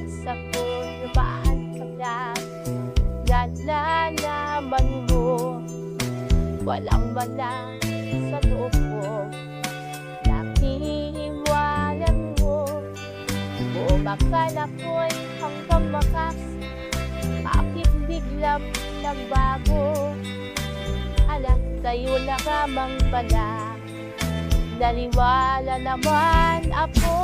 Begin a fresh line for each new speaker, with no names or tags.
sa punuan pagkat nalalaman mo walang malang sa loob ko. Nakihiwalan mo bumakal ako'y hanggang makas. Bakit biglang nagbago? Alam sa'yo na kamang pala, naniwala naman ako.